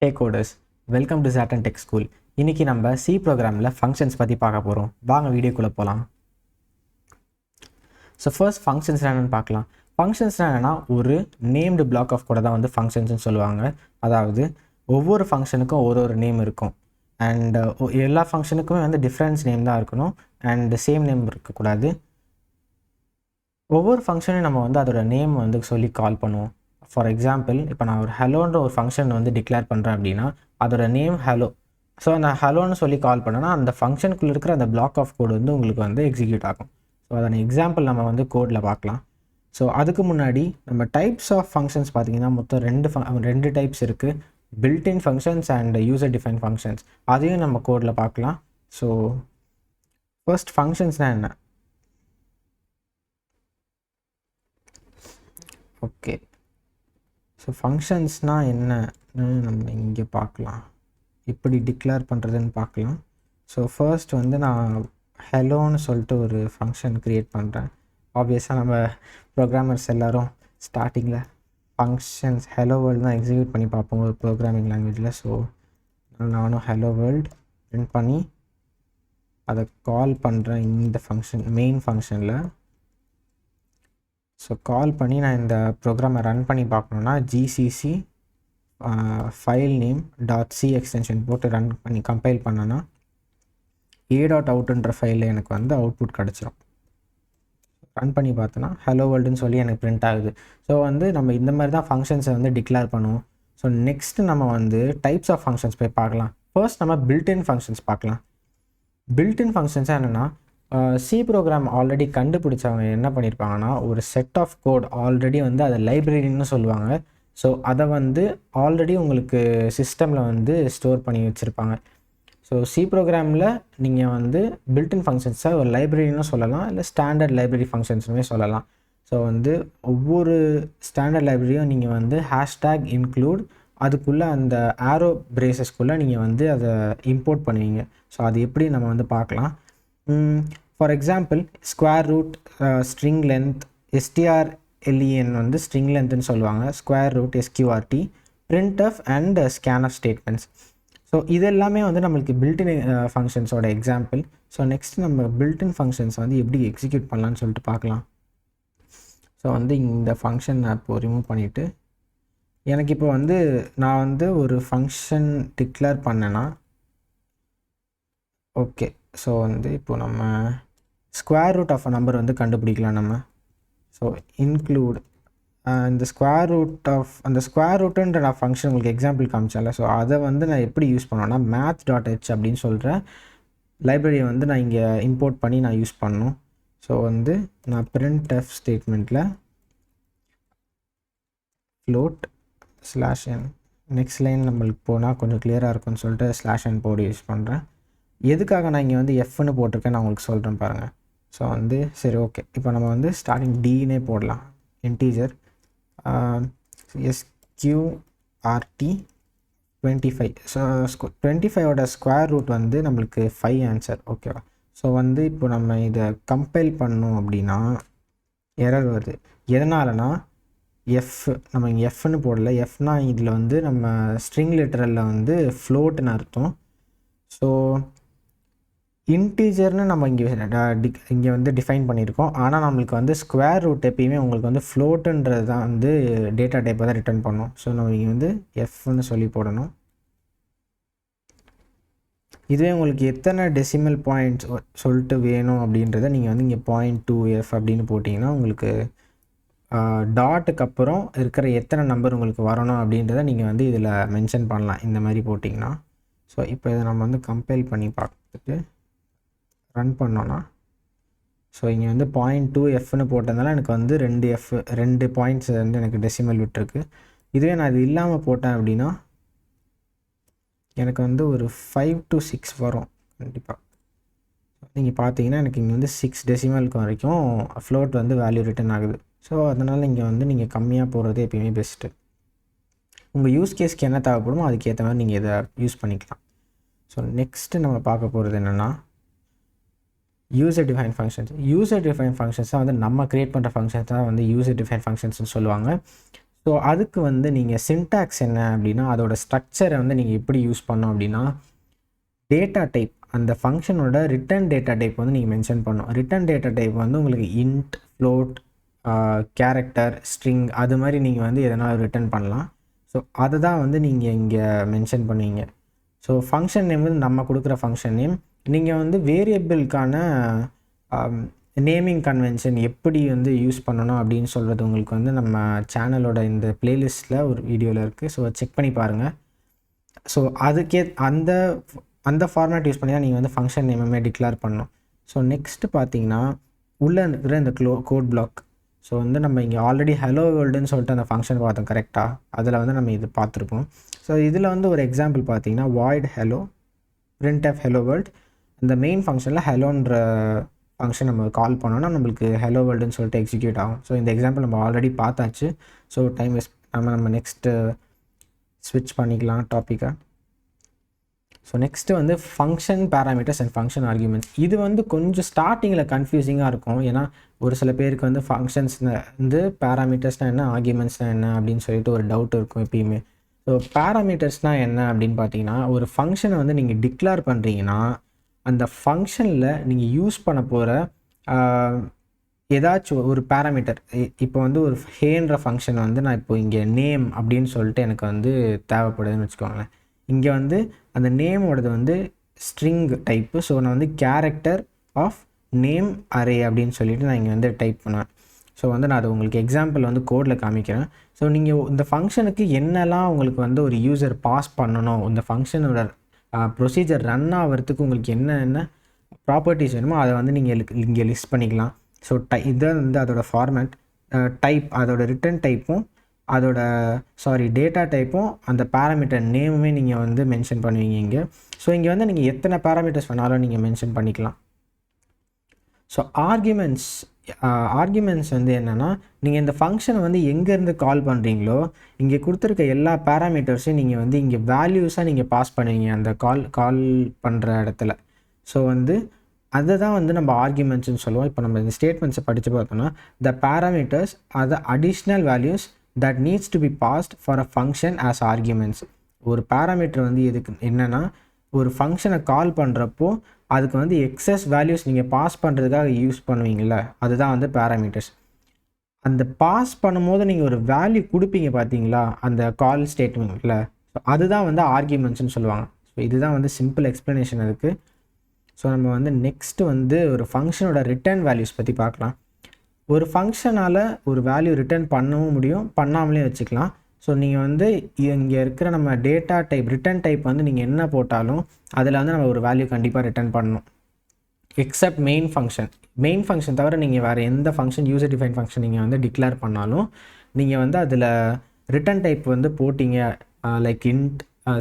Hey coders, welcome to Saturn Tech School. இன்னைக்கு நம்ம C ப்ரோக்ராமில் ஃபங்க்ஷன்ஸ் பற்றி பார்க்க போகிறோம். வாங்க வீடியோக்குள்ளே போகலாம். ஸோ ஃபர்ஸ்ட் ஃபங்க்ஷன்ஸ் என்னென்னு பார்க்கலாம். ஃபங்க்ஷன்ஸ் என்னென்னா ஒரு நேம்டு பிளாக் ஆஃப் கூட தான் வந்து ஃபங்க்ஷன்ஸ்னு சொல்லுவாங்க. அதாவது ஒவ்வொரு ஃபங்க்ஷனுக்கும் ஒரு நேம் இருக்கும். அண்ட் எல்லா ஃபங்க்ஷனுக்குமே வந்து டிஃப்ரென்ஸ் நேம் தான் இருக்கணும் அண்ட் சேம் நேம் இருக்கக்கூடாது. ஒவ்வொரு ஃபங்க்ஷனையும் நம்ம வந்து அதோட நேம் வந்து சொல்லி கால் பண்ணுவோம். ஃபார் எக்ஸாம்பிள், இப்போ நான் ஒரு ஹலோன்ற ஒரு ஃபங்க்ஷன் வந்து டிக்ளேர் பண்ணுறேன் அப்படின்னா அதோட நேம் ஹலோ. ஸோ நான் ஹலோன்னு சொல்லி கால் பண்ணேன்னா அந்த ஃபங்க்ஷனுக்குள்ளே இருக்கிற அந்த பிளாக் ஆஃப் கோடு வந்து உங்களுக்கு வந்து எக்ஸிக்யூட் ஆகும். ஸோ அதோட எக்ஸாம்பிள் நம்ம வந்து கோடில் பார்க்கலாம். ஸோ அதுக்கு முன்னாடி நம்ம டைப்ஸ் ஆஃப் ஃபங்க்ஷன்ஸ் பார்த்திங்கன்னா மொத்தம் ரெண்டு டைப்ஸ் இருக்குது. Built in functions and user define functions. அதையும் நம்ம கோடில் பார்க்கலாம். ஸோ ஃபர்ஸ்ட் ஃபங்க்ஷன்ஸ்னால் என்ன? ஓகே, ஸோ ஃபங்க்ஷன்ஸ்னால் என்னன்னு நம்ம இங்கே பார்க்கலாம். இப்படி டிக்ளேர் பண்ணுறதுன்னு பார்க்கலாம். ஸோ ஃபர்ஸ்ட் வந்து நான் ஹெலோன்னு சொல்லிட்டு ஒரு ஃபங்க்ஷன் க்ரியேட் பண்ணுறேன். ஆப்வியஸாக நம்ம ப்ரோக்ராமர்ஸ் எல்லோரும் ஸ்டார்டிங்கில் ஃபங்க்ஷன்ஸ் ஹெலோ வேர்ல்டு தான் எக்ஸிக்யூட் பண்ணி பார்ப்போம் ஒரு ப்ரோக்ராமிங் லாங்குவேஜில். ஸோ நானும் ஹெலோ வேர்ல்டு பிரிண்ட் பண்ணி அதை கால் பண்ணுறேன் இந்த ஃபங்க்ஷன் மெயின் ஃபங்க்ஷனில். ஸோ கால் பண்ணி நான் இந்த ப்ரோக்ராமை ரன் பண்ணி பார்க்கணுன்னா GCC file name .c extension போட்டு ரன் பண்ணி கம்பைல் பண்ணேன்னா a.outன்ற ஃபைலில் எனக்கு வந்து அவுட்புட் கிடச்சிரும். ரன் பண்ணி பார்த்தோன்னா ஹலோ வேர்ல்டுன்னு சொல்லி எனக்கு பிரிண்ட் ஆகுது. ஸோ வந்து நம்ம இந்த மாதிரி தான் ஃபங்க்ஷன்ஸை வந்து டிக்ளேர் பண்ணுவோம். ஸோ நெக்ஸ்ட்டு நம்ம வந்து டைப்ஸ் ஆஃப் ஃபங்க்ஷன்ஸ் போய் பார்க்கலாம். ஃபர்ஸ்ட் நம்ம பில்ட்-இன் ஃபங்க்ஷன்ஸ் பார்க்கலாம். பில்ட்-இன் ஃபங்க்ஷன்ஸாக என்னென்னா சி ப்ரோக்ராம் ஆல்ரெடி கண்டுபிடிச்சவங்க என்ன பண்ணியிருப்பாங்கன்னா ஒரு செட் ஆஃப் கோட் ஆல்ரெடி வந்து அதை லைப்ரரின்னு சொல்லுவாங்க. ஸோ அதை வந்து ஆல்ரெடி உங்களுக்கு சிஸ்டமில் வந்து ஸ்டோர் பண்ணி வச்சுருப்பாங்க. ஸோ சி ப்ரோக்ராமில் நீங்கள் வந்து பில்ட்-இன் ஃபங்க்ஷன்ஸை ஒரு லைப்ரரின்னு சொல்லலாம், இல்லை ஸ்டாண்டர்ட் லைப்ரரி ஃபங்க்ஷன்ஸுமே சொல்லலாம். ஸோ வந்து ஒவ்வொரு ஸ்டாண்டர்ட் லைப்ரரியும் நீங்கள் வந்து #include அதுக்குள்ளே அந்த ஆரோ பிரேசஸ்க்குள்ளே நீங்கள் வந்து அதை இம்போர்ட் பண்ணுவீங்க. ஸோ அது எப்படி நம்ம வந்து பார்க்கலாம். For example square root, string length, strlen வந்து ஸ்ட்ரிங் லென்த்னு சொல்லுவாங்க, square root sqrt, printf and scanf statements. So இது எல்லாமே வந்து நம்மளுக்கு பில்ட்-இன் ஃபங்க்ஷன்ஸோட எக்ஸாம்பிள். ஸோ நெக்ஸ்ட் நம்ம பில்ட்-இன் ஃபங்க்ஷன்ஸ் வந்து எப்படி எக்ஸிக்யூட் பண்ணலான்னு சொல்லிட்டு பார்க்கலாம். ஸோ வந்து இந்த ஃபங்க்ஷன் நான் இப்போது ரிமூவ் பண்ணிவிட்டு எனக்கு இப்போ வந்து நான் வந்து ஒரு ஃபங்க்ஷன் டிக்ளேர் பண்ணேன்னா ஓகே. ஸோ வந்து இப்போது நம்ம square root of a number வந்து கண்டுபிடிக்கலாம் நம்ம. ஸோ இன்க்ளூட் இந்த ஸ்கொயர் ரூட் ஆஃப் அந்த ஸ்கொயர் ரூட்டுன்ற நான் ஃபங்க்ஷன் உங்களுக்கு எக்ஸாம்பிள் காமிச்சேன்ல. ஸோ அதை வந்து நான் எப்படி யூஸ் பண்ணுவேன்னா math.h அப்படின்னு சொல்கிற லைப்ரரியை வந்து நான் இங்கே இம்போர்ட் பண்ணி நான் யூஸ் பண்ணணும். ஸோ வந்து நான் printf ஸ்டேட்மெண்ட்டில் float /n next line நம்மளுக்கு போனால் கொஞ்சம் கிளியராக இருக்கும்னு சொல்லிட்டு /n போர்டு யூஸ் பண்ணுறேன். எதுக்காக நான் இங்கே வந்து எஃப்னு போட்டிருக்கேன் நான் உங்களுக்கு சொல்கிறேன் பாருங்கள். ஸோ வந்து சரி ஓகே, இப்போ நம்ம வந்து ஸ்டார்டிங் டினே போடலாம். Integer sqrt 25. ஸோ 25ஓட ஸ்கொயர் ரூட் வந்து நம்மளுக்கு 5 ஆன்சர். ஓகேவா? ஸோ வந்து இப்போ நம்ம இதை கம்பைல் பண்ணோம் அப்படின்னா எரர் வருது. எதனாலனா நம்ம இங்கே எஃப்னு போடல. எஃப்னா இதில் வந்து நம்ம ஸ்ட்ரிங் லிட்டரலில் வந்து ஃப்ளோட்டுன்னு அர்த்தம். ஸோ இன்டீஜர்னு நம்ம இங்கே வந்து டிஃபைன் பண்ணியிருக்கோம். ஆனால் நம்மளுக்கு வந்து ஸ்கொயர் ரூட் எப்பயுமே உங்களுக்கு வந்து ஃப்ளோட்டுன்றது தான் வந்து டேட்டா டைப்பை தான் ரிட்டர்ன் பண்ணணும். ஸோ நம்ம இங்கே வந்து எஃப்னு சொல்லி போடணும். இதுவே உங்களுக்கு எத்தனை டெசிமல் பாயிண்ட்ஸ் சொல்லிட்டு வேணும் அப்படின்றத நீங்கள் வந்து இங்கே 0.2f அப்படின்னு போட்டிங்கன்னா உங்களுக்கு டாட்டுக்கு அப்புறம் இருக்கிற எத்தனை நம்பர் உங்களுக்கு வரணும் அப்படின்றத நீங்கள் வந்து இதில் மென்ஷன் பண்ணலாம் இந்த மாதிரி போட்டிங்கன்னா. ஸோ இப்போ இதை நம்ம வந்து கம்பைல் பண்ணி பார்த்துட்டு ரன் பண்ணோன்னா ஸோ இங்கே வந்து 0.2fன்னு போட்டதுனால எனக்கு வந்து 2 பாயிண்ட்ஸ் வந்து எனக்கு டெசிமல் விட்டுருக்கு. இதுவே நான் இது இல்லாமல் போட்டேன் அப்படின்னா எனக்கு வந்து ஒரு 5 to 6 வரும் கண்டிப்பாக. நீங்கள் பார்த்தீங்கன்னா எனக்கு இங்கே வந்து 6 டெசிமலுக்கு வரைக்கும் ஃப்ளோட் வந்து வேல்யூ ரிட்டர்ன் ஆகுது. ஸோ அதனால் இங்கே வந்து நீங்கள் கம்மியாக போடுறது எப்பயுமே பெஸ்ட்டு. உங்கள் யூஸ் கேஸ்க்கு என்ன தேவைப்படுமோ அதுக்கேற்ற மாதிரி நீங்கள் இதை யூஸ் பண்ணிக்கலாம். ஸோ நெக்ஸ்ட்டு நம்ம பார்க்க போகிறது என்னென்னா user define functions. User define functions தான் வந்து நம்ம க்ரியேட் பண்ணுற ஃபங்க்ஷன்ஸ் தான் வந்து யூசர் டிஃபைன் ஃபங்க்ஷன்ஸ்னு சொல்லுவாங்க. ஸோ அதுக்கு வந்து நீங்கள் சின்டாக்ஸ் என்ன அப்படின்னா அதோட ஸ்ட்ரக்சரை வந்து நீங்கள் எப்படி யூஸ் பண்ணோம் அப்படின்னா டேட்டா டைப் அந்த ஃபங்க்ஷனோட ரிட்டர்ன் டேட்டா டைப் வந்து நீங்கள் மென்ஷன் பண்ணணும். ரிட்டர்ன் டேட்டா டைப் வந்து உங்களுக்கு இன்ட், ஃப்ளோட், கேரக்டர், ஸ்ட்ரிங் அது மாதிரி நீங்கள் வந்து எதனா ரிட்டர்ன் பண்ணலாம். ஸோ அதை தான் வந்து நீங்கள் இங்கே மென்ஷன் பண்ணுவீங்க. ஸோ ஃபங்க்ஷன் நேம் வந்து நம்ம கொடுக்குற ஃபங்க்ஷன் நேம். நீங்கள் வந்து வேரியபிளுக்கான நேமிங் கன்வென்ஷன் எப்படி வந்து யூஸ் பண்ணணும் அப்படின்னு சொல்கிறது உங்களுக்கு வந்து நம்ம சேனலோட இந்த பிளேலிஸ்ட்டில் ஒரு வீடியோவில் இருக்குது. ஸோ செக் பண்ணி பாருங்கள். ஸோ அதுக்கே அந்த ஃபார்மேட் யூஸ் பண்ணி தான் நீங்கள் வந்து ஃபங்க்ஷன் நேமே டிக்ளேர் பண்ணணும். ஸோ நெக்ஸ்ட்டு பார்த்தீங்கன்னா உள்ளே இருக்கிற இந்த கோட் பிளாக். ஸோ வந்து நம்ம இங்கே ஆல்ரெடி ஹலோ வேர்ல்டுன்னு சொல்லிட்டு அந்த ஃபங்க்ஷன் பார்த்தோம் கரெக்டாக. அதில் வந்து நம்ம இது பார்த்துருப்போம். ஸோ இதில் வந்து ஒரு எக்ஸாம்பிள் பார்த்தீங்கன்னா void hello printf hello world. இந்த மெயின் ஃபங்க்ஷனில் ஹெலோன்ற ஃபங்க்ஷன் நம்ம கால் பண்ணோன்னா நம்மளுக்கு ஹலோ வேர்ல்டுன்னு சொல்லிட்டு எக்ஸிக்யூட் ஆகும். ஸோ இந்த எக்ஸாம்பிள் நம்ம ஆல்ரெடி பார்த்தாச்சு. ஸோ டைம் வேஸ்ட் நம்ம நெக்ஸ்ட்டு ஸ்விட்ச் பண்ணிக்கலாம் டாப்பிக்கை. ஸோ நெக்ஸ்ட்டு வந்து function parameters and function arguments. இது வந்து கொஞ்சம் ஸ்டார்டிங்கில் கன்ஃபியூசிங்காக இருக்கும். ஏன்னா ஒரு சில பேருக்கு வந்து ஃபங்க்ஷன்ஸ்னால் வந்து பேராமீட்டர்ஸ்னால் என்ன, ஆர்குமெண்ட்ஸ்னால் என்ன அப்படின்னு சொல்லிட்டு ஒரு டவுட் இருக்கும் எப்பயுமே. ஸோ பேராமீட்டர்ஸ்னால் என்ன அப்படின்னு பார்த்தீங்கன்னா ஒரு ஃபங்க்ஷனை வந்து நீங்கள் டிக்ளேர் பண்ணுறீங்கன்னா அந்த ஃபங்க்ஷனில் நீங்கள் யூஸ் பண்ண போகிற ஏதாச்சும் ஒரு பேராமீட்டர். இப்போ வந்து ஒரு ஹேன்ற ஃபங்க்ஷன் வந்து நான் இப்போ இங்கே நேம் அப்படின்னு சொல்லிட்டு எனக்கு வந்து தேவைப்படுதுன்னு வச்சுக்கோங்களேன். இங்கே வந்து அந்த நேமோடது வந்து ஸ்ட்ரிங் டைப்பு. ஸோ நான் வந்து கேரக்டர் ஆஃப் நேம் அரே அப்படின்னு சொல்லிட்டு நான் இங்கே வந்து டைப் பண்ணுவேன். ஸோ வந்து நான் அது உங்களுக்கு எக்ஸாம்பிள் வந்து கோடில் காமிக்கிறேன். ஸோ நீங்கள் இந்த ஃபங்க்ஷனுக்கு என்னெல்லாம் உங்களுக்கு வந்து ஒரு யூசர் பாஸ் பண்ணணும், இந்த ஃபங்க்ஷனோட ப்ரொசீஜர் ரன் ஆகிறதுக்கு உங்களுக்கு என்னென்ன ப்ராப்பர்ட்டிஸ் வேணுமோ அதை வந்து நீங்கள் இங்கே லிஸ்ட் பண்ணிக்கலாம். ஸோ இதான் வந்து அதோட ஃபார்மேட் டைப், அதோட ரிட்டர்ன் டைப்பும் அதோட டேட்டா டைப்பும் அந்த பேராமீட்டர் நேமுமே நீங்கள் வந்து மென்ஷன் பண்ணுவீங்க இங்கே. ஸோ இங்கே வந்து நீங்கள் எத்தனை பேராமீட்டர்ஸ் வேணாலும் நீங்கள் மென்ஷன் பண்ணிக்கலாம். ஸோ ஆர்குமெண்ட்ஸ் வந்து என்னென்னா நீங்கள் இந்த ஃபங்க்ஷனை வந்து எங்கேருந்து கால் பண்ணுறீங்களோ இங்கே கொடுத்துருக்க எல்லா பேராமீட்டர்ஸையும் நீங்கள் வந்து இங்கே வேல்யூஸாக நீங்கள் பாஸ் பண்ணுவீங்க அந்த கால் பண்ணுற இடத்துல. ஸோ வந்து அதை தான் வந்து நம்ம ஆர்குமெண்ட்ஸ்னு சொல்லுவோம். இப்போ நம்ம இந்த ஸ்டேட்மெண்ட்ஸை படித்து பார்த்தோம்னா த parameters R the additional values that needs to be passed for a function as arguments. ஒரு பேராமீட்டர் வந்து எதுக்கு என்னென்னா ஒரு ஃபங்க்ஷனை கால் பண்ணுறப்போ அதுக்கு வந்து எக்ஸஸ் வேல்யூஸ் நீங்கள் பாஸ் பண்ணுறதுக்காக யூஸ் பண்ணுவீங்கள, அதுதான் வந்து பேராமீட்டர்ஸ். அந்த பாஸ் பண்ணும்போது நீங்கள் ஒரு வேல்யூ கொடுப்பீங்க பார்த்தீங்களா அந்த கால் ஸ்டேட்மெண்ட்டில், அதுதான் வந்து ஆர்குமெண்ட்ஸ்னு சொல்லுவாங்க. ஸோ இதுதான் வந்து சிம்பிள் எக்ஸ்ப்ளனேஷன் இருக்குது. ஸோ நம்ம வந்து நெக்ஸ்ட்டு வந்து ஒரு ஃபங்க்ஷனோட ரிட்டர்ன் வேல்யூஸ் பற்றி பார்க்கலாம். ஒரு ஃபங்க்ஷனால் ஒரு வேல்யூ ரிட்டர்ன் பண்ணவும் முடியும், பண்ணாமலே வச்சுக்கலாம். ஸோ நீங்கள் வந்து இங்கே இருக்கிற நம்ம டேட்டா டைப் ரிட்டர்ன் டைப் வந்து நீங்கள் என்ன போட்டாலும் அதில் வந்து நம்ம ஒரு வேல்யூ கண்டிப்பாக ரிட்டர்ன் பண்ணணும். எக்ஸப்ட் மெயின் ஃபங்க்ஷன் தவிர நீங்கள் வேறு எந்த ஃபங்க்ஷன் யூசர் டிஃபைன் ஃபங்க்ஷன் நீங்கள் வந்து டிக்ளேர் பண்ணாலும் நீங்கள் வந்து அதில் ரிட்டர்ன் டைப் வந்து போட்டிங்க லைக் இன்ட்,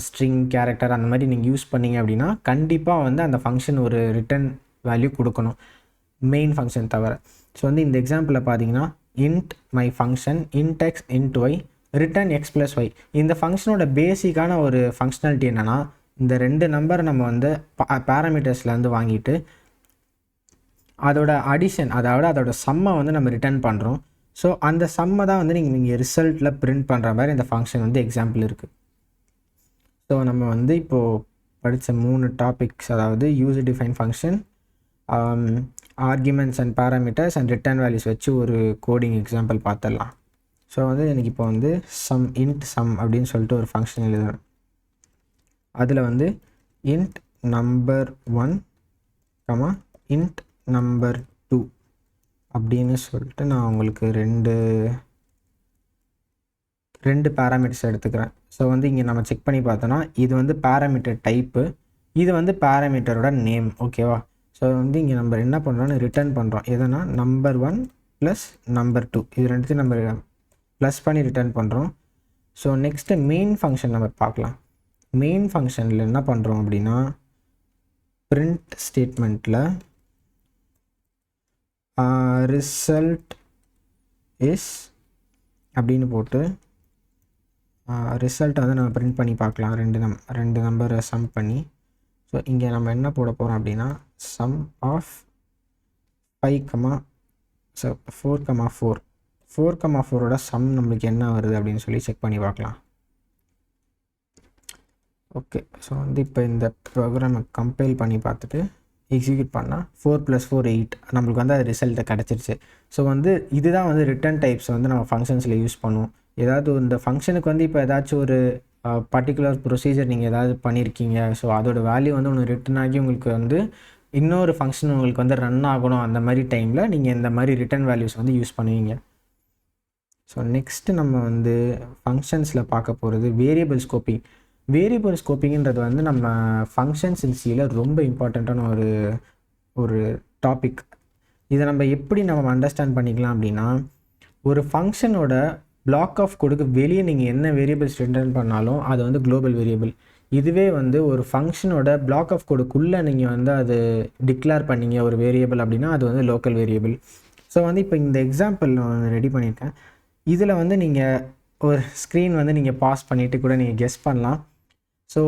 ஸ்ட்ரிங், கேரக்டர் அந்த மாதிரி நீங்கள் யூஸ் பண்ணிங்க அப்படின்னா கண்டிப்பாக வந்து அந்த ஃபங்க்ஷன் ஒரு ரிட்டர்ன் வேல்யூ கொடுக்கணும் மெயின் ஃபங்க்ஷன் தவிர. ஸோ வந்து இந்த எக்ஸாம்பிளில் பார்த்தீங்கன்னா int my function int x int y return x plus y. இந்த ஃபங்க்ஷனோட பேசிக்கான ஒரு ஃபங்க்ஷனாலிட்டி என்னென்னா இந்த ரெண்டு நம்பரை நம்ம வந்து பேராமீட்டர்ஸ்லேருந்து வாங்கிட்டு அதோட அடிஷன் அதோட சம்மை வந்து நம்ம ரிட்டர்ன் பண்ணுறோம். ஸோ அந்த சம்மை தான் வந்து நீங்கள் இங்கே ரிசல்ட்டில் பிரிண்ட் பண்ணுற மாதிரி இந்த ஃபங்க்ஷன் வந்து எக்ஸாம்பிள் இருக்குது. ஸோ நம்ம வந்து இப்போது படித்த 3 டாபிக்ஸ், அதாவது user define function, arguments and parameters and return values வச்சு ஒரு கோடிங் எக்ஸாம்பிள் பார்த்துடலாம். ஸோ வந்து எனக்கு இப்போ வந்து இன்ட் சம் அப்படின்னு சொல்லிட்டு ஒரு ஃபங்க்ஷன் எழுதுறேன். அதில் வந்து இன்ட் நம்பர் 1 இன்ட் நம்பர் 2 அப்படின்னு சொல்லிட்டு நான் உங்களுக்கு ரெண்டு பேராமீட்டர்ஸ் எடுத்துக்கிறேன். ஸோ வந்து இங்கே நம்ம செக் பண்ணி பார்த்தோன்னா இது வந்து பேராமீட்டர் டைப்பு, இது வந்து பேராமீட்டரோட நேம். ஓகேவா? ஸோ வந்து இங்கே நம்ம என்ன பண்ணுறோன்னு ரிட்டர்ன் பண்ணுறோம். எதுனா நம்பர் 1 ப்ளஸ் நம்பர் 2 இது ரெண்டுத்தையும் நம்ம ப்ளஸ் பண்ணி ரிட்டர்ன் பண்ணுறோம். ஸோ நெக்ஸ்ட்டு மெயின் ஃபங்க்ஷன் நம்ம பார்க்கலாம். மெயின் ஃபங்க்ஷனில் என்ன பண்ணுறோம் அப்படின்னா பிரிண்ட் ஸ்டேட்மெண்ட்டில் ரிசல்ட் இஸ் அப்படின்னு போட்டு ரிசல்ட்டை வந்து நம்ம பிரிண்ட் பண்ணி பார்க்கலாம். ரெண்டு நம்பரை சம் பண்ணி. ஸோ இங்கே நம்ம என்ன போட போகிறோம் அப்படின்னா சம் ஆஃப் 4, 4 4,4ஓட சம் நம்மளுக்கு என்ன வருது அப்படின்னு சொல்லி செக் பண்ணி பார்க்கலாம். ஓகே, ஸோ வந்து இப்போ இந்த ப்ரோக்ராமை கம்பைல் பண்ணி பார்த்துட்டு எக்ஸிக்யூட் பண்ணால் 4 + 4 8 நம்மளுக்கு வந்து அது ரிசல்ட்டை கிடச்சிருச்சு. ஸோ வந்து இதுதான் வந்து ரிட்டர்ன் டைப்ஸ் வந்து நம்ம ஃபங்க்ஷன்ஸில் யூஸ் பண்ணுவோம். ஏதாவது இந்த ஃபங்க்ஷனுக்கு வந்து இப்போ ஏதாச்சும் ஒரு பர்டிகுலர் ப்ரொசீஜர் நீங்கள் ஏதாவது பண்ணியிருக்கீங்க, ஸோ அதோட வேல்யூ வந்து ஒன்று ரிட்டர்ன் ஆகி உங்களுக்கு வந்து இன்னொரு ஃபங்க்ஷன் உங்களுக்கு வந்து ரன் ஆகணும். அந்த மாதிரி டைமில் நீங்கள் இந்த மாதிரி ரிட்டர்ன் வேல்யூஸ் வந்து யூஸ் பண்ணுவீங்க. ஸோ நெக்ஸ்ட்டு நம்ம வந்து ஃபங்க்ஷன்ஸில் பார்க்க போகிறது வேரியபிள் ஸ்கோப்பிங். வேரியபிள் ஸ்கோப்பிங்கிறது வந்து நம்ம ஃபங்க்ஷன்ஸ் இன் சியில் ரொம்ப இம்பார்ட்டண்ட்டான ஒரு டாபிக். இதை நம்ம எப்படி நம்ம அண்டர்ஸ்டாண்ட் பண்ணிக்கலாம் அப்படின்னா, ஒரு ஃபங்க்ஷனோட பிளாக் ஆஃப் கோடுக்கு வெளியே நீங்கள் என்ன வேரியபிள்ஸ் ரிட்டர்ன் பண்ணாலும் அது வந்து குளோபல் வேரியபிள். இதுவே வந்து ஒரு ஃபங்க்ஷனோட பிளாக் ஆஃப் கோடுக்குள்ளே நீங்கள் வந்து அது டிக்ளேர் பண்ணீங்க ஒரு வேரியபிள் அப்படின்னா அது வந்து லோக்கல் வேரியபிள். ஸோ வந்து இப்போ இந்த எக்ஸாம்பிள் நான் ரெடி பண்ணியிருக்கேன். இதில் வந்து நீங்கள் ஒரு ஸ்க்ரீன் வந்து நீங்கள் பாஸ் பண்ணிவிட்டு கூட நீங்கள் கெஸ் பண்ணலாம். ஸோ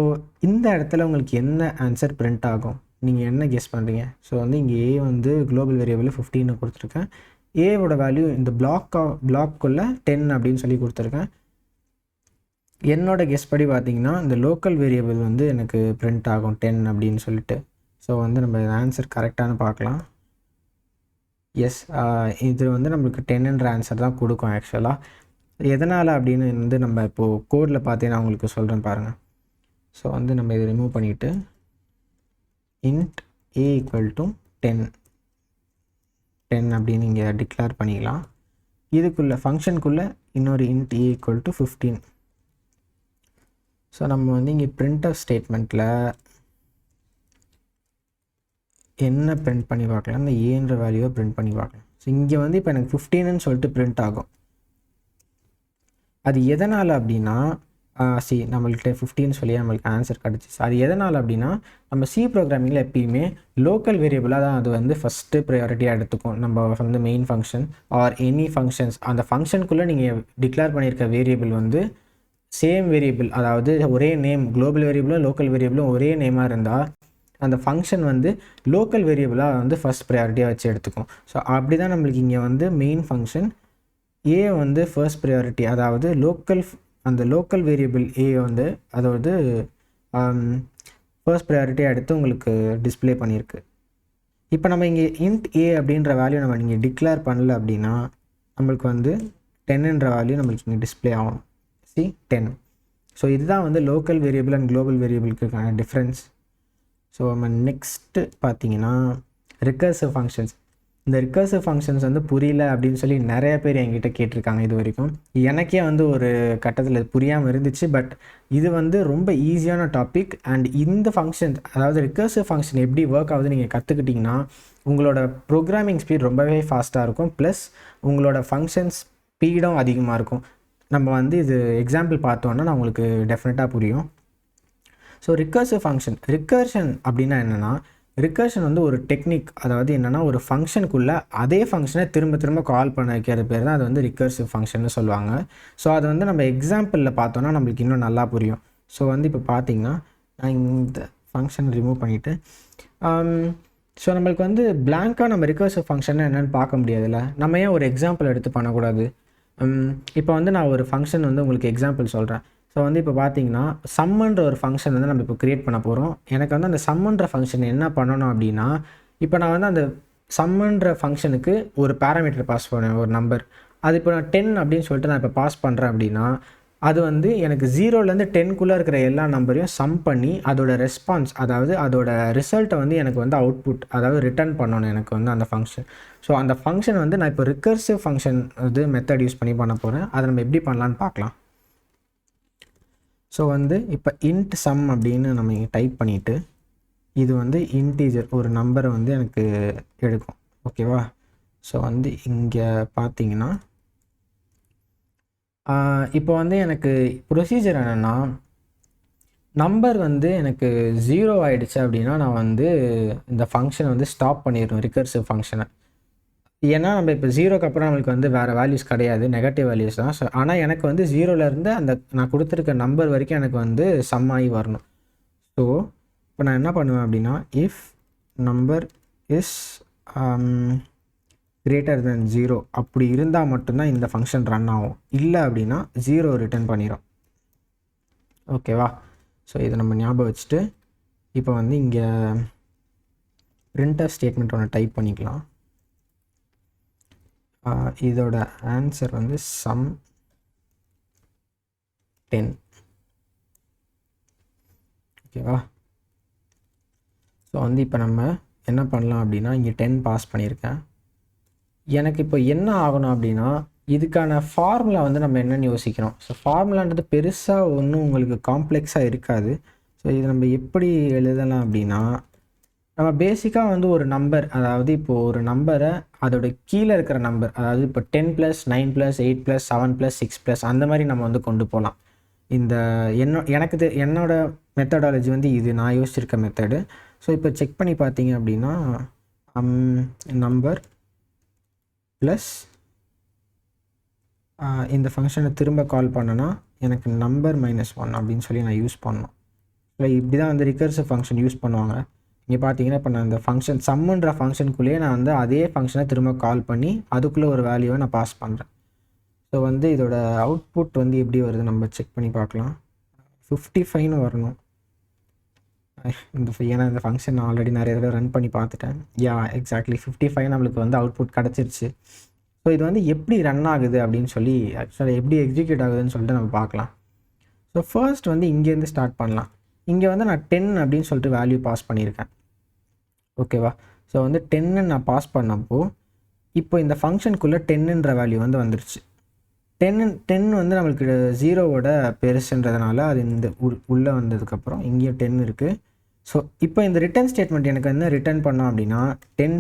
இந்த இடத்துல உங்களுக்கு என்ன ஆன்சர் பிரிண்ட் ஆகும், நீங்கள் என்ன கெஸ் பண்ணுறீங்க? ஸோ வந்து இங்கே ஏ வந்து குளோபல் வேரியபிள் 15 கொடுத்துருக்கேன். ஏவோட வேல்யூ இந்த பிளாக்குள்ளே 10 அப்படின்னு சொல்லி கொடுத்துருக்கேன். என்னோட கெஸ் படி பார்த்தீங்கன்னா இந்த லோக்கல் வேரியபிள் வந்து எனக்கு பிரிண்ட் ஆகும் 10 அப்படின்னு சொல்லிட்டு. ஸோ வந்து நம்ம ஆன்சர் கரெக்டானு பார்க்கலாம். எஸ், இது வந்து நம்மளுக்கு 10ன்ற ஆன்சர் தான் கொடுக்கும் ஆக்சுவலாக. எதனால் அப்படின்னு வந்து நம்ம இப்போது கோடில் பார்த்தீங்கன்னா உங்களுக்கு சொல்கிறேன் பாருங்கள். ஸோ வந்து நம்ம இதை ரிமூவ் பண்ணிவிட்டு இன்ட் ஏ ஈக்குவல் டு 10 அப்படின்னு இங்கே டிக்ளேர் பண்ணிக்கலாம். இதுக்குள்ளே ஃபங்க்ஷனுக்குள்ளே இன்னொரு int A equal to 15. So நம்ம வந்து இங்கே பிரிண்டர் ஸ்டேட்மெண்ட்டில் என்ன பிரிண்ட் பண்ணி பார்க்கலாம், இந்த ஏன்ற வேல்யூவை பிரிண்ட் பண்ணி பார்க்கலாம். ஸோ இங்கே வந்து இப்போ எனக்கு 15ன்னு சொல்லிட்டு பிரிண்ட் ஆகும். அது எதனால் அப்படின்னா நம்மள்கிட்ட 15 சொல்லி நம்மளுக்கு ஆன்சர் கிடச்சிச்சு. அது எதனால் அப்படின்னா நம்ம சி ப்ரோக்ராமிங்கில் எப்பயுமே லோக்கல் வேரியபிளாக தான் அது வந்து ஃபஸ்ட்டு ப்ரையாரிட்டியாக எடுத்துக்கும். நம்ம வந்து main function or any functions அந்த ஃபங்க்ஷனுக்குள்ளே நீங்கள் டிக்ளேர் பண்ணியிருக்க வேரியபிள் வந்து சேம் வேரியபிள், அதாவது ஒரே நேம், குளோபல் வேரியபிளும் லோக்கல் வேரியபிளும் ஒரே நேமாக இருந்தால் அந்த ஃபங்க்ஷன் வந்து லோக்கல் வேரியபிளாக வந்து ஃபஸ்ட் ப்ரையாரிட்டியாக வச்சு எடுத்துக்கும். ஸோ அப்படி தான் நம்மளுக்கு இங்கே வந்து மெயின் ஃபங்க்ஷன் ஏ வந்து ஃபர்ஸ்ட் ப்ரையாரிட்டி, அதாவது அந்த லோக்கல் வேரியபிள் ஏ வந்து அதாவது ஃபர்ஸ்ட் ப்ரையாரிட்டியாக எடுத்து உங்களுக்கு டிஸ்பிளே பண்ணியிருக்கு. இப்போ நம்ம இங்கே இன்ட் ஏ அப்படின்ற வேல்யூ நம்ம இங்கே டிக்ளேர் பண்ணல அப்படின்னா நம்மளுக்கு வந்து 10ன்ற வேல்யூ நம்மளுக்கு இங்கே டிஸ்பிளே ஆகும். 10. ஸோ இதுதான் வந்து லோக்கல் வேரியபிள் அண்ட் குளோபல் வேரியபிளுக்கான டிஃப்ரென்ஸ். ஸோ நம்ம நெக்ஸ்ட்டு பார்த்தீங்கன்னா ரிகர்சிவ் ஃபங்க்ஷன்ஸ். இந்த ரிகர்சிவ் ஃபங்க்ஷன்ஸ் வந்து புரியல அப்படின்னு சொல்லி நிறைய பேர் என்கிட்ட கேட்டிருக்காங்க. இது வரைக்கும் எனக்கே வந்து ஒரு கட்டத்தில் புரியாமல் இருந்துச்சு. பட் இது வந்து ரொம்ப ஈஸியான டாபிக். அண்ட் இந்த ஃபங்க்ஷன்ஸ், அதாவது ரிகர்சிவ் ஃபங்க்ஷன் எப்படி ஒர்க் ஆகுது நீங்கள் கற்றுக்கிட்டிங்கன்னா உங்களோட ப்ரோக்ராமிங் ஸ்பீட் ரொம்பவே ஃபாஸ்ட்டாக இருக்கும். ப்ளஸ் உங்களோட ஃபங்க்ஷன்ஸ் ஸ்பீடும் அதிகமாக இருக்கும். நம்ம வந்து இது எக்ஸாம்பிள் பார்த்தோன்னா நான் உங்களுக்கு டெஃபினட்டாக புரியும். ஸோ ரிகர்சிவ் ரிகர்ஷன் அப்படின்னா என்னென்னா, ரிகர்ஷன் வந்து ஒரு டெக்னிக். அதாவது என்னென்னா ஒரு ஃபங்க்ஷனுக்குள்ளே அதே ஃபங்க்ஷனை திரும்ப திரும்ப கால் பண்ண வைக்கிற பேர் தான் அது வந்து ரிகர்சிவ் ஃபங்க்ஷன்னு சொல்லுவாங்க. ஸோ அது வந்து நம்ம எக்ஸாம்பிளில் பார்த்தோன்னா நம்மளுக்கு இன்னும் நல்லா புரியும். ஸோ வந்து இப்போ பார்த்தீங்கன்னா நான் இந்த ஃபங்க்ஷன் ரிமூவ் பண்ணிவிட்டு ஸோ நம்மளுக்கு வந்து பிளாங்காக நம்ம ரிகர்சிவ் ஃபங்க்ஷன் என்னென்னு பார்க்க முடியாதுல்ல. நம்ம ஏன் ஒரு எக்ஸாம்பிள் எடுத்து பண்ணக்கூடாது? இப்போ வந்து நான் ஒரு ஃபங்க்ஷன் வந்து உங்களுக்கு எக்ஸாம்பிள் சொல்கிறேன். ஸோ வந்து இப்போ பார்த்தீங்கன்னா சம்முன்ற ஒரு ஃபங்க்ஷன் வந்து நம்ம இப்போ க்ரியேட் பண்ண போகிறோம். எனக்கு வந்து அந்த சம்முன்ற ஃபங்க்ஷன் என்ன பண்ணணும் அப்படின்னா, இப்போ நான் வந்து அந்த சம்முன்ற ஃபங்க்ஷனுக்கு ஒரு பேராமீட்டர் பாஸ் பண்ணுவேன், ஒரு நம்பர். அது இப்போ நான் 10 அப்படின்னு சொல்லிட்டு நான் இப்போ பாஸ் பண்ணுறேன் அப்படின்னா அது வந்து எனக்கு 0லேருந்து 10க்குள்ளே இருக்கிற எல்லா நம்பரையும் சம் பண்ணி அதோட ரெஸ்பான்ஸ், அதாவது அதோட ரிசல்ட்டை வந்து எனக்கு வந்து அவுட்புட், அதாவது ரிட்டர்ன் பண்ணணும் எனக்கு வந்து அந்த ஃபங்க்ஷன். ஸோ அந்த ஃபங்க்ஷன் வந்து நான் இப்போ ரிகர்சிவ் ஃபங்க்ஷன் இது மெத்தட் யூஸ் பண்ணி பண்ண போகிறேன். அதை நம்ம எப்படி பண்ணலான்னு பார்க்கலாம். ஸோ வந்து இப்போ இன்ட் சம் அப்படின்னு நம்ம இங்கே டைப் பண்ணிவிட்டு இது வந்து இன்டீஜர் ஒரு நம்பரை வந்து எனக்கு எடுக்கும். ஓகேவா? ஸோ வந்து இங்கே பார்த்தீங்கன்னா இப்போ வந்து எனக்கு ப்ரொசீஜர் என்னென்னா, நம்பர் வந்து எனக்கு 0 ஆகிடுச்சு அப்படின்னா நான் வந்து இந்த ஃபங்க்ஷனை வந்து ஸ்டாப் பண்ணிடணும், ரிகர்சிவ் ஃபங்க்ஷனை. ஏன்னா நம்ம இப்போ 0க்கு அப்புறம் நம்மளுக்கு வந்து வேறு வேல்யூஸ் கிடையாது, நெகட்டிவ் வேல்யூஸ் தான். ஸோ ஆனால் எனக்கு வந்து 0லேருந்து அந்த நான் கொடுத்துருக்க நம்பர் வரைக்கும் எனக்கு வந்து சம் ஆகி வரணும். ஸோ இப்போ நான் என்ன பண்ணுவேன் அப்படின்னா, if number is greater than 0 அப்படி இருந்தால் மட்டும்தான் இந்த ஃபங்க்ஷன் ரன் ஆகும். இல்லை அப்படின்னா 0 ரிட்டர்ன் பண்ணிடும். ஓகேவா? ஸோ இதை நம்ம ஞாபகம் வச்சுட்டு இப்போ வந்து இங்கே printf ஸ்டேட்மெண்ட் ஒன்று டைப் பண்ணிக்கலாம். இதோட ஆன்சர் வந்து sum 10. ஓகேவா? ஸோ வந்து இப்போ நம்ம என்ன பண்ணலாம் அப்படின்னா இங்கே 10 பாஸ் பண்ணியிருக்கேன். எனக்கு இப்போ என்ன ஆகணும் அப்படின்னா இதுக்கான ஃபார்முலா வந்து நம்ம என்னென்னு யோசிக்கிறோம். ஸோ ஃபார்முலான்றது பெருசாக ஒன்றும் உங்களுக்கு காம்ப்ளெக்ஸாக இருக்காது. ஸோ இது நம்ம எப்படி எழுதலாம் அப்படின்னா நம்ம பேசிக்காக வந்து ஒரு நம்பர், அதாவது இப்போது ஒரு நம்பரை அதோட கீழே இருக்கிற நம்பர், அதாவது இப்போ 10 + 9 + 8 + 7 + 6 அந்த மாதிரி நம்ம வந்து கொண்டு போகலாம். இந்த என்னோட மெத்தடாலஜி வந்து இது நான் யோசிச்சிருக்க மெத்தடு. ஸோ இப்போ செக் பண்ணி பார்த்தீங்க அப்படின்னா நம்பர் ப்ளஸ் இந்த ஃபங்க்ஷனை திரும்ப கால் பண்ணனா எனக்கு நம்பர் -1 அப்படின்னு சொல்லி நான் யூஸ் பண்ணணும். இல்லை இப்படி தான் வந்து ரிகர்சிவ் ஃபங்க்ஷன் யூஸ் பண்ணுவாங்க. இங்கே பார்த்தீங்கன்னா இப்போ நான் இந்த ஃபங்க்ஷன் சம்முன்ற ஃபங்க்ஷனுக்குள்ளேயே நான் வந்து அதே ஃபங்க்ஷனை திரும்ப கால் பண்ணி அதுக்குள்ளே ஒரு வேல்யூவை நான் பாஸ் பண்ணுறேன். ஸோ வந்து இதோட அவுட்புட் வந்து எப்படி வருது நம்ம செக் பண்ணி பார்க்கலாம். 55ன்னு வரணும். ஏன்னா இந்த ஃபங்க்ஷன் நான் ஆல்ரெடி நிறைய தடவை ரன் பண்ணி பார்த்துட்டேன். எக்ஸாக்ட்லி 55 நம்மளுக்கு வந்து அவுட்புட் கிடச்சிருச்சு. ஸோ இது வந்து எப்படி ரன் ஆகுது அப்படின்னு சொல்லி ஆக்சுவலாக எப்படி எக்ஸிக்யூட் ஆகுதுன்னு சொல்லிட்டு நம்ம பார்க்கலாம். ஸோ ஃபர்ஸ்ட் வந்து இங்கேருந்து ஸ்டார்ட் பண்ணலாம். இங்கே வந்து நான் 10 அப்படின்னு சொல்லிட்டு வேல்யூ பாஸ் பண்ணியிருக்கேன். ஓகேவா? ஸோ வந்து 10 நான் பாஸ் பண்ணப்போ இப்போ இந்த ஃபங்க்ஷனுக்குள்ளே 10ன்ற வேல்யூ வந்து வந்துருச்சு. 10 வந்து நம்மளுக்கு 0வோட பெருசுன்றதுனால அது இந்த உள்ளே வந்ததுக்கப்புறம் இங்கேயும் 10 இருக்குது. ஸோ இப்போ இந்த ரிட்டர்ன் ஸ்டேட்மெண்ட் எனக்கு என்ன ரிட்டர்ன் பண்ணோம் அப்படின்னா 10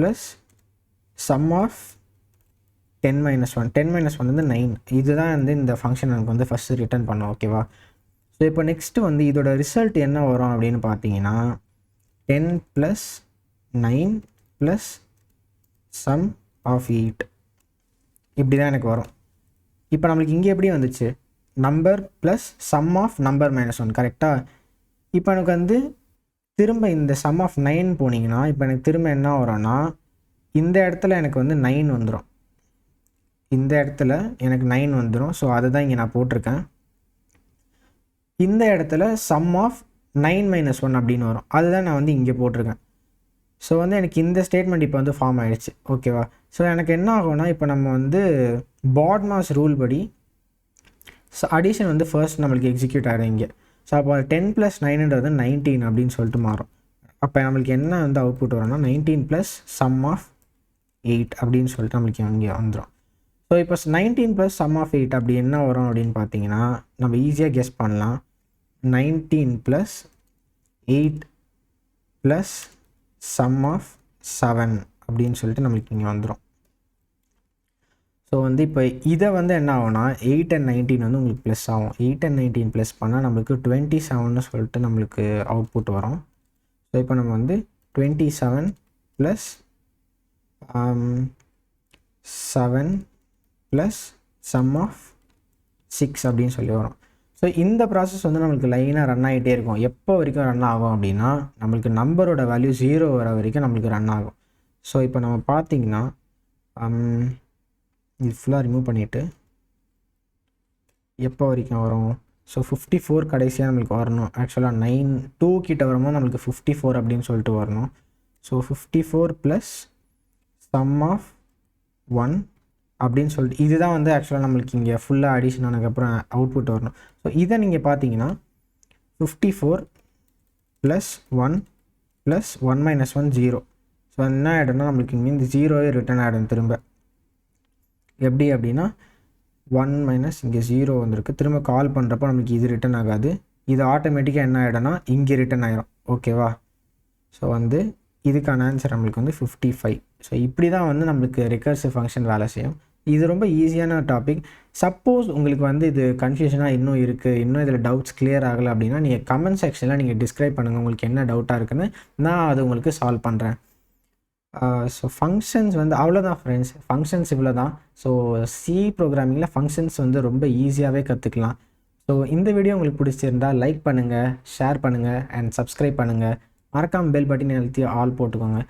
+ sum of 10 - 1. 10 - 1 வந்து 9. இதுதான் வந்து இந்த ஃபங்க்ஷன் எனக்கு வந்து ஃபஸ்ட்டு ரிட்டர்ன் பண்ணோம். ஓகேவா? ஸோ இப்போ நெக்ஸ்ட்டு வந்து இதோட ரிசல்ட் என்ன வரும் அப்படின்னு பார்த்தீங்கன்னா 10 + 9 + sum of 8 இப்படி தான் எனக்கு வரும். இப்போ நம்மளுக்கு இங்கே எப்படி வந்துச்சு? Number plus sum of number -1. கரெக்டாக? இப்போ எனக்கு வந்து திரும்ப இந்த sum of 9 போனீங்கன்னா இப்போ எனக்கு திரும்ப என்ன வரும்னா இந்த இடத்துல எனக்கு வந்து 9 வந்துடும். இந்த இடத்துல எனக்கு 9 வந்துடும். ஸோ அதை தான் இங்கே நான் போட்டிருக்கேன். இந்த இடத்துல sum of 9 - 1 அப்படின்னு வரும். அதுதான் நான் வந்து இங்கே போட்டிருக்கேன். ஸோ வந்து எனக்கு இந்த ஸ்டேட்மெண்ட் இப்போ வந்து ஃபார்ம் ஆகிடுச்சு. ஓகேவா? ஸோ எனக்கு என்ன ஆகும்னா இப்போ நம்ம வந்து பாட்மாஸ் ரூல் படி அடிஷன் வந்து ஃபர்ஸ்ட் நம்மளுக்கு எக்ஸிக்யூட் ஆகிடும் இங்கே. ஸோ அப்போ 10 + 9ன்றது 19 அப்படின்னு சொல்லிட்டு மாறும். அப்போ நம்மளுக்கு என்ன வந்து அவுட்புட் வரும்னா 19 + sum of 8 அப்படின்னு சொல்லிட்டு நம்மளுக்கு இங்கே வந்துடும். ஸோ இப்போ 19 + sum of 8 அப்படி என்ன வரும் அப்படின்னு பார்த்தீங்கன்னா நம்ம ஈஸியாக கெஸ் பண்ணலாம். 19 + 8 + sum of 7 அப்படின்னு சொல்லிட்டு நம்மளுக்கு இங்கே வந்துடும். ஸோ வந்து இப்போ இதை வந்து என்ன ஆகும்னா 8 and 19 வந்து உங்களுக்கு ப்ளஸ் ஆகும். 8 and 19 ப்ளஸ் பண்ணால் நம்மளுக்கு 27ன்னு சொல்லிட்டு நம்மளுக்கு அவுட்புட் வரும். ஸோ இப்போ நம்ம வந்து 27 + 7 + sum of 6 அப்படின்னு சொல்லி வரும். ஸோ இந்த ப்ராசஸ் வந்து நம்மளுக்கு லைனாக ரன் ஆகிட்டே இருக்கும். எப்போ வரைக்கும் ரன் ஆகும் அப்படின்னா நம்மளுக்கு நம்பரோட வேல்யூ 0 வர வரைக்கும் நம்மளுக்கு ரன் ஆகும். ஸோ இப்போ நம்ம பார்த்திங்கன்னா இது ஃபுல்லாக ரிமூவ் பண்ணிவிட்டு எப்போ வரைக்கும் வரும்? ஸோ 54 கடைசியாக நம்மளுக்கு வரணும். ஆக்சுவலாக 2 கிட்ட வரும்போது நம்மளுக்கு 54 அப்படின்னு சொல்லிட்டு வரணும். ஸோ 54 + sum of 1 அப்படின்னு சொல்லிட்டு இதுதான் வந்து ஆக்சுவலாக நம்மளுக்கு இங்கே ஃபுல்லாக அடிஷன் ஆனதுக்கப்புறம் அவுட்புட் வரணும். ஸோ இதை நீங்கள் பார்த்தீங்கன்னா 54 + 1 + 1 - 1 0. ஸோ என்ன ஆகிடும்னா நம்மளுக்கு இங்கே இந்த 0வே ரிட்டர்ன் ஆகிடும் திரும்ப. எப்படி அப்படின்னா 1 - இங்கே 0 வந்திருக்கு. திரும்ப கால் பண்ணுறப்போ நம்மளுக்கு இது ரிட்டர்ன் ஆகாது. இது ஆட்டோமேட்டிக்காக என்ன ஆகிடும்னா இங்கே ரிட்டர்ன் ஆகிடும். ஓகேவா? ஸோ வந்து இதுக்கான ஆன்சர் நம்மளுக்கு வந்து 55. ஸோ இப்படி தான் வந்து நம்மளுக்கு ரிகர்சிவ் ஃபங்க்ஷன் வேலை செய்யும். இது ரொம்ப ஈஸியான டாபிக். சப்போஸ் உங்களுக்கு வந்து இது கன்ஃபியூஷனாக இன்னும் இருக்குது, இன்னும் இதில் டவுட்ஸ் கிளியர் ஆகலை அப்படின்னா நீங்கள் கமெண்ட் செக்ஷனில் நீங்கள் டிஸ்கிரைப் பண்ணுங்கள் உங்களுக்கு என்ன டவுட்டாக இருக்குன்னு. நான் அது உங்களுக்கு சால்வ் பண்ணுறேன். ஸோ ஃபங்க்ஷன்ஸ் வந்து அவ்வளோதான் ஃப்ரெண்ட்ஸ். ஃபங்க்ஷன்ஸ் இவ்வளோ தான். ஸோ சி ப்ரோக்ராமிங்கில் ஃபங்க்ஷன்ஸ் வந்து ரொம்ப ஈஸியாகவே கற்றுக்கலாம். ஸோ இந்த வீடியோ உங்களுக்கு பிடிச்சிருந்தால் லைக் பண்ணுங்கள், ஷேர் பண்ணுங்கள் அண்ட் சப்ஸ்கிரைப் பண்ணுங்கள். மறக்காமல் பெல் பட்டன் அழுத்தி ஆல் போட்டுக்கோங்க.